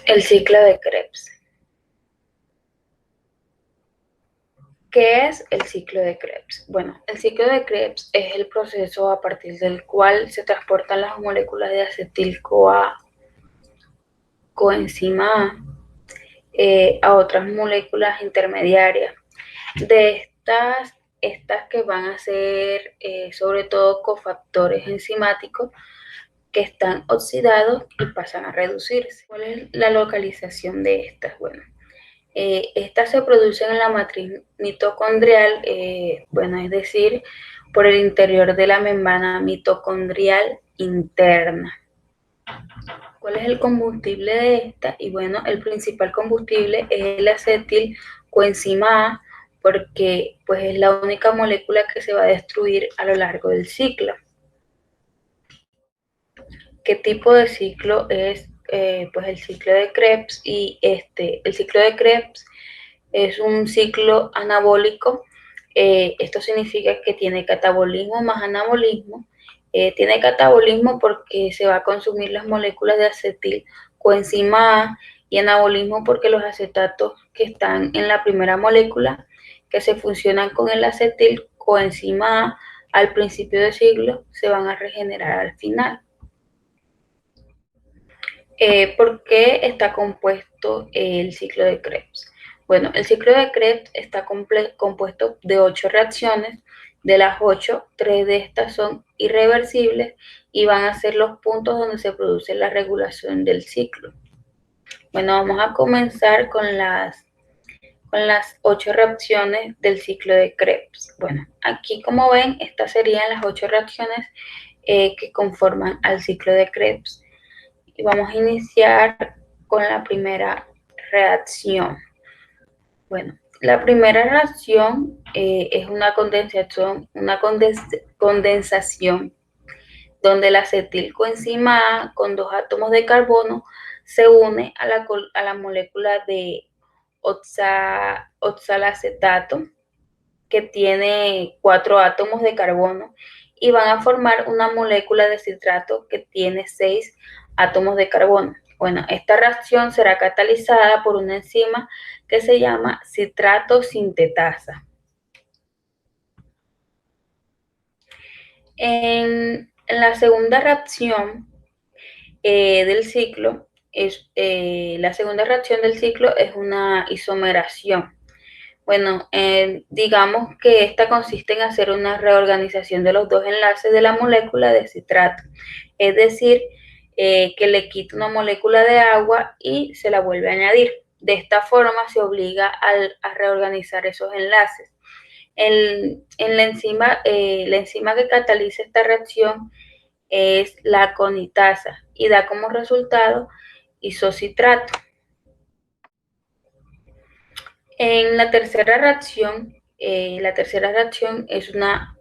El ciclo de Krebs. ¿Qué es el ciclo de Krebs? Bueno, el ciclo de Krebs es el proceso a partir del cual se transportan las moléculas de acetil-CoA, coenzima A otras moléculas intermediarias. De estas que van a ser sobre todo cofactores enzimáticos que están oxidados y pasan a reducirse. ¿Cuál es la localización de estas? Bueno, estas se producen en la matriz mitocondrial, es decir, por el interior de la membrana mitocondrial interna. ¿Cuál es el combustible de esta? Y bueno, el principal combustible es el acetilcoenzima A, porque pues es la única molécula que se va a destruir a lo largo del ciclo. ¿Qué tipo de ciclo es? Pues el ciclo de Krebs, y el ciclo de Krebs es un ciclo anabólico. Esto significa que tiene catabolismo más anabolismo. Tiene catabolismo porque se va a consumir las moléculas de acetilcoenzima A, y anabolismo porque los acetatos que están en la primera molécula, que se funcionan con el acetilcoenzima A al principio del ciclo, se van a regenerar al final. ¿Por qué está compuesto el ciclo de Krebs? Bueno, el ciclo de Krebs está compuesto de 8 reacciones. De las 8, 3 de estas son irreversibles y van a ser los puntos donde se produce la regulación del ciclo. Bueno, vamos a comenzar con las 8 reacciones del ciclo de Krebs. Bueno, aquí como ven, estas serían las 8 reacciones que conforman al ciclo de Krebs. Y vamos a iniciar con la primera reacción. Bueno, la primera reacción es una condensación donde el acetilcoenzima A con 2 átomos de carbono se une a la molécula de oxalacetato, que tiene 4 átomos de carbono, y van a formar una molécula de citrato que tiene 6 átomos de carbono. Bueno, esta reacción será catalizada por una enzima que se llama citrato sintetasa. En la segunda reacción del ciclo, la segunda reacción del ciclo es una isomeración. Bueno, digamos que esta consiste en hacer una reorganización de los 2 enlaces de la molécula de citrato, es decir, que le quita una molécula de agua y se la vuelve a añadir. De esta forma se obliga a reorganizar esos enlaces. En la enzima que cataliza esta reacción es la conitasa y da como resultado isocitrato. En la tercera reacción es una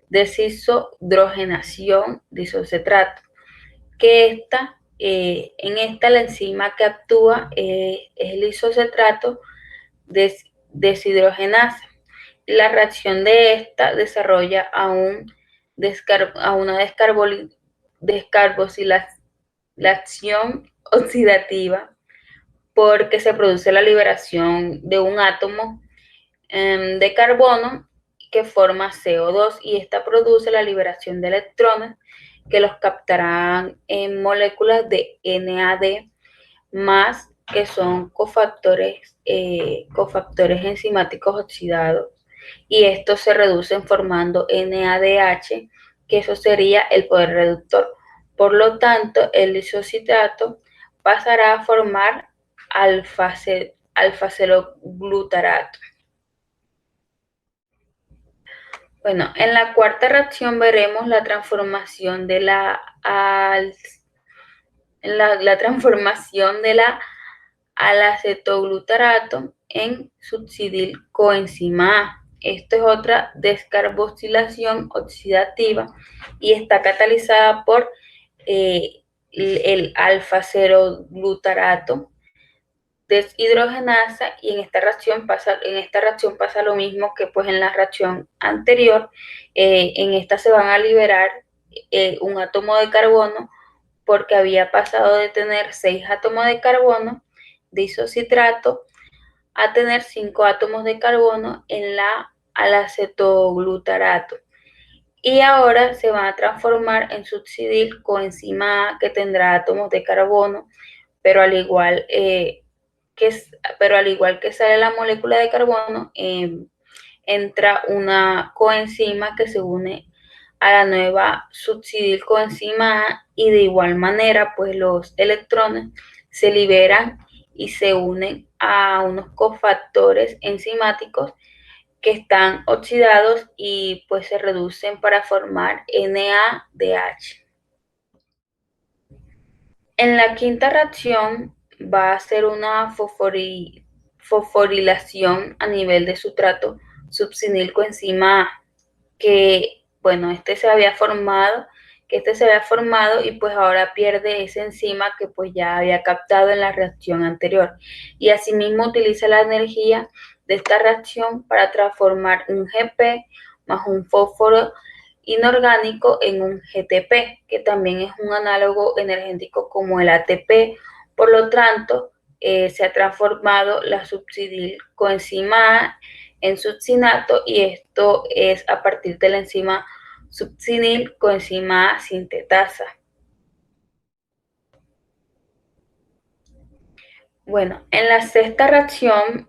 deshidrogenación de isocitrato, que en esta la enzima que actúa es el isocitrato deshidrogenasa. La reacción de esta desarrolla a una descarbosilación oxidativa, porque se produce la liberación de un átomo de carbono que forma CO2, y esta produce la liberación de electrones que los captarán en moléculas de NAD más, que son cofactores enzimáticos oxidados, y estos se reducen formando NADH, que eso sería el poder reductor. Por lo tanto, el isocitrato pasará a formar alfa-celoglutarato. Bueno, en la cuarta reacción veremos la transformación de la al-acetoglutarato en succinilcoenzima A. Esto es otra descarbosilación oxidativa y está catalizada por el alfa-celoglutarato deshidrogenasa, y en esta reacción pasa lo mismo que pues en la reacción anterior. En esta se van a liberar un átomo de carbono porque había pasado de tener 6 átomos de carbono de isocitrato a tener 5 átomos de carbono en al acetoglutarato. Y ahora se va a transformar en succidyl coenzima A, que tendrá átomos de carbono, pero al igual, que sale la molécula de carbono, entra una coenzima que se une a la nueva succidyl coenzima A, y de igual manera pues los electrones se liberan y se unen a unos cofactores enzimáticos que están oxidados y pues se reducen para formar NADH. En la quinta reacción va a ser una fosforilación a nivel de sustrato succinyl coenzima A, que bueno, este se había formado y pues ahora pierde esa enzima que pues ya había captado en la reacción anterior, y asimismo utiliza la energía de esta reacción para transformar un Gp más un fósforo inorgánico en un GTP, que también es un análogo energético como el ATP. Por lo tanto, se ha transformado la succidyl coenzima A en succinato, y esto es a partir de la enzima succinyl coenzima A sintetasa. Bueno, en la sexta reacción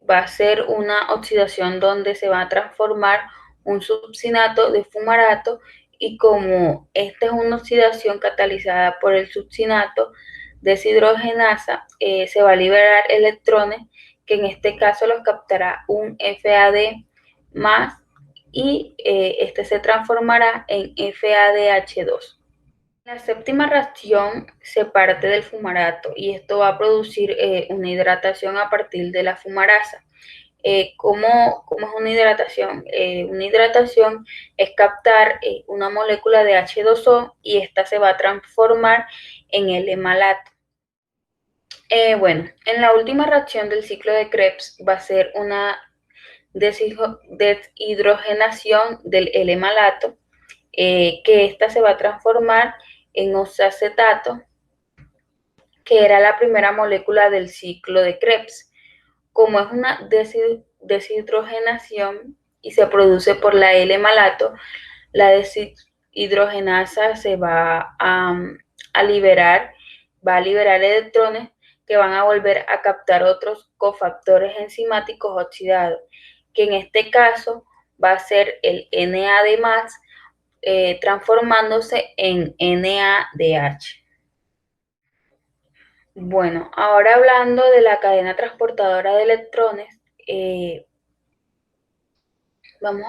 va a ser una oxidación donde se va a transformar un succinato de fumarato, y como esta es una oxidación catalizada por el succinato deshidrogenasa, se va a liberar electrones que en este caso los captará un FAD más, y este se transformará en FADH2. La séptima reacción se parte del fumarato y esto va a producir una hidratación a partir de la fumarasa. ¿Cómo es una hidratación? Una hidratación es captar una molécula de H2O y esta se va a transformar en L-malato. Bueno, en la última reacción del ciclo de Krebs va a ser una deshidrogenación del L-malato, que esta se va a transformar en oxacetato, que era la primera molécula del ciclo de Krebs. Como es una deshidrogenación y se produce por la L-malato, la deshidrogenasa se va a liberar electrones que van a volver a captar otros cofactores enzimáticos oxidados, que en este caso va a ser el NAD+, transformándose en NADH. Bueno, ahora hablando de la cadena transportadora de electrones, vamos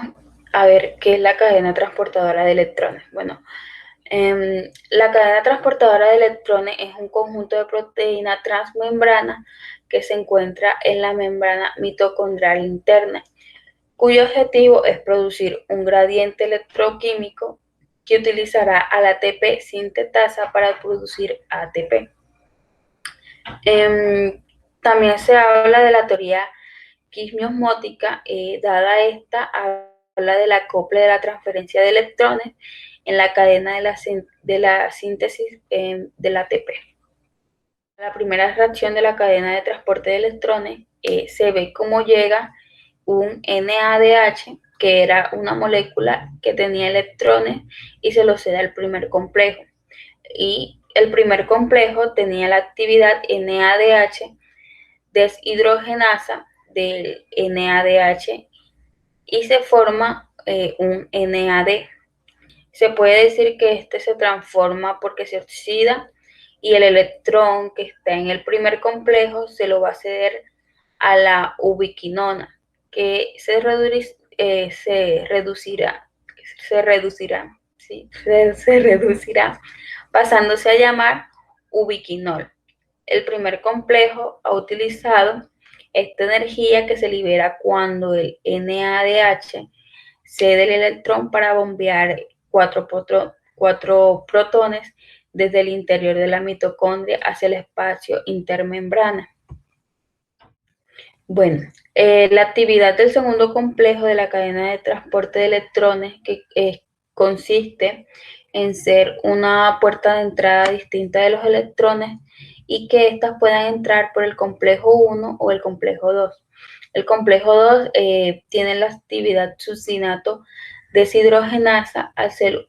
a ver qué es la cadena transportadora de electrones. Bueno, la cadena transportadora de electrones es un conjunto de proteínas transmembrana que se encuentra en la membrana mitocondrial interna, cuyo objetivo es producir un gradiente electroquímico que utilizará al ATP sintetasa para producir ATP. También se habla de la teoría quimiosmótica, dada esta, habla del acople de la transferencia de electrones en la cadena de la síntesis del ATP. La primera reacción de la cadena de transporte de electrones, se ve cómo llega un NADH, que era una molécula que tenía electrones, y se lo cede al primer complejo. Y el primer complejo tenía la actividad NADH deshidrogenasa del NADH y se forma un NAD. Se puede decir que este se transforma porque se oxida, y el electrón que está en el primer complejo se lo va a ceder a la ubiquinona, que se reducirá, pasándose a llamar ubiquinol. El primer complejo ha utilizado esta energía que se libera cuando el NADH cede el electrón para bombear cuatro protones desde el interior de la mitocondria hacia el espacio intermembrana. Bueno, la actividad del segundo complejo de la cadena de transporte de electrones, que consiste en ser una puerta de entrada distinta de los electrones y que éstas puedan entrar por el complejo 1 o el complejo 2. El complejo 2 tiene la actividad succinato deshidrogenasa al ser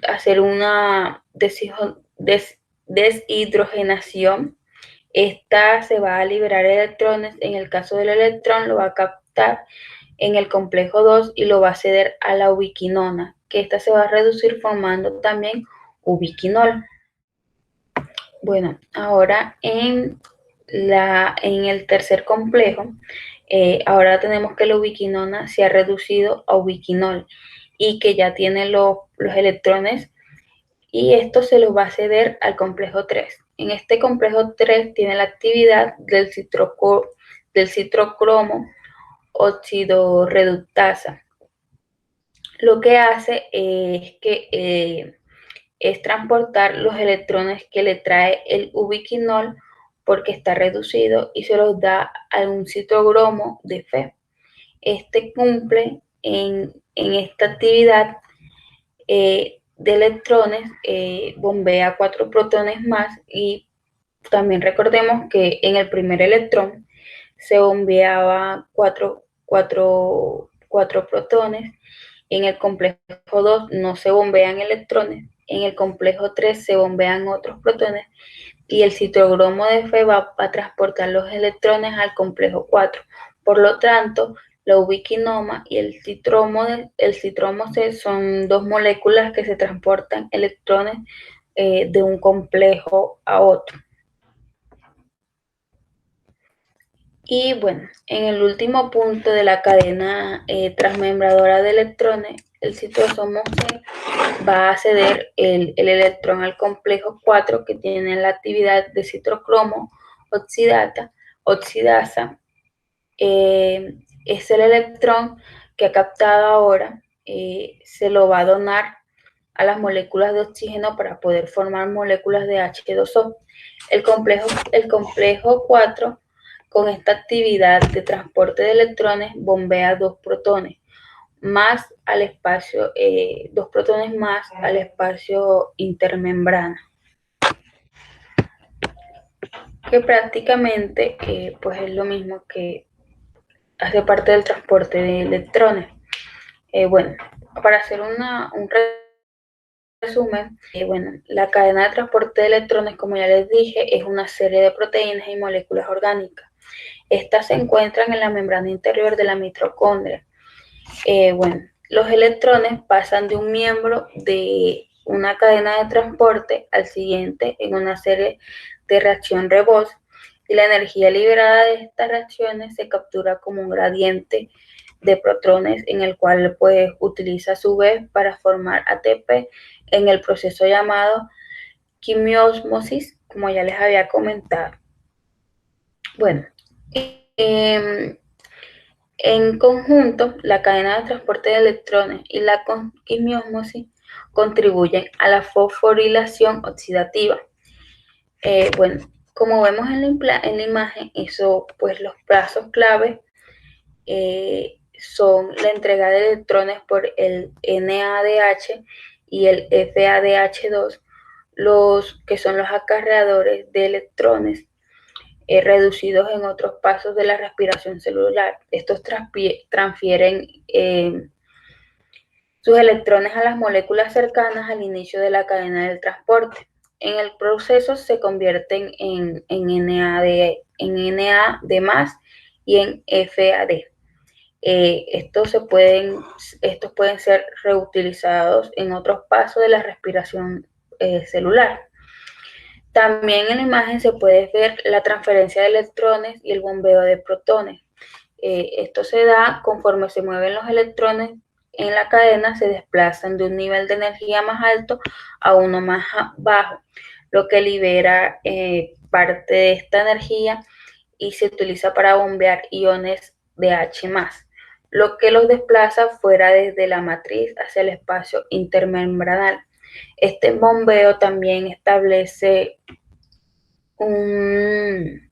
hacer una deshidrogenación. Esta se va a liberar electrones. En el caso del electrón lo va a captar en el complejo 2 y lo va a ceder a la ubiquinona, que esta se va a reducir formando también ubiquinol. Bueno, ahora en el tercer complejo, ahora tenemos que la ubiquinona se ha reducido a ubiquinol y que ya tiene los electrones, y esto se los va a ceder al complejo 3. En este complejo 3 tiene la actividad del citrocromo oxidorreductasa. Lo que hace es que es transportar los electrones que le trae el ubiquinol porque está reducido y se los da a un citrogromo de Fe. Este cumple en esta actividad de electrones, bombea 4 protones más, y también recordemos que en el primer electrón se bombeaba 4 protones. En el complejo 2 no se bombean electrones, en el complejo 3 se bombean otros protones y el citrogromo de Fe va a transportar los electrones al complejo 4. Por lo tanto, la ubiquinoma y el citromo C son dos moléculas que se transportan electrones de un complejo a otro. Y bueno, en el último punto de la cadena transmembradora de electrones, el citosoma C va a ceder el electrón al complejo 4, que tiene la actividad de citrocromo oxidasa. Es el electrón que ha captado ahora, se lo va a donar a las moléculas de oxígeno para poder formar moléculas de H2O. El complejo 4, con esta actividad de transporte de electrones, bombea 2 protones más al espacio, 2 protones más al espacio intermembrana, que prácticamente pues es lo mismo, que hace parte del transporte de electrones. Bueno, para hacer un resumen, bueno, la cadena de transporte de electrones, como ya les dije, es una serie de proteínas y moléculas orgánicas. Estas se encuentran en la membrana interior de la mitocondria. Bueno, los electrones pasan de un miembro de una cadena de transporte al siguiente en una serie de reacción-Rebosch, y la energía liberada de estas reacciones se captura como un gradiente de protones, en el cual pues utiliza a su vez para formar ATP en el proceso llamado quimiosmosis, como ya les había comentado. Bueno, en conjunto, la cadena de transporte de electrones y la quimiosmosis contribuyen a la fosforilación oxidativa. Bueno, como vemos en la imagen, eso, pues los pasos claves son la entrega de electrones por el NADH y el FADH2, los que son los acarreadores de electrones reducidos en otros pasos de la respiración celular. Estos transfieren sus electrones a las moléculas cercanas al inicio de la cadena del transporte. En el proceso se convierten en NAD más y en FAD. Estos pueden ser reutilizados en otros pasos de la respiración celular. También en la imagen se puede ver la transferencia de electrones y el bombeo de protones. Esto se da conforme se mueven los electrones en la cadena, se desplazan de un nivel de energía más alto a uno más bajo, lo que libera parte de esta energía y se utiliza para bombear iones de H+, lo que los desplaza fuera desde la matriz hacia el espacio intermembranal. Este bombeo también establece un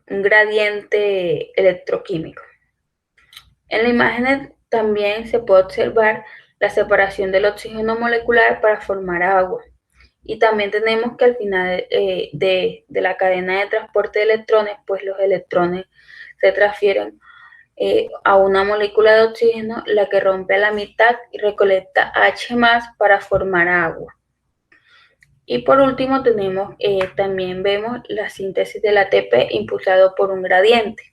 gradiente electroquímico. En la imagen también se puede observar la separación del oxígeno molecular para formar agua. Y también tenemos que al final de la cadena de transporte de electrones, pues los electrones se transfieren a una molécula de oxígeno, la que rompe a la mitad y recolecta H más para formar agua. Y por último tenemos, también vemos la síntesis del ATP impulsado por un gradiente.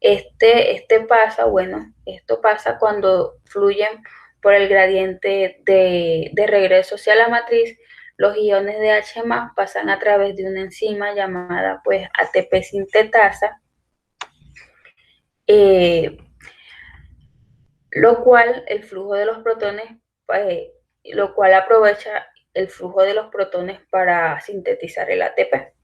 Esto pasa cuando fluyen por el gradiente de regreso hacia la matriz. Los iones de H pasan a través de una enzima llamada pues ATP sintetasa, eh, lo cual el flujo de los protones, lo cual aprovecha el flujo de los protones para sintetizar el ATP.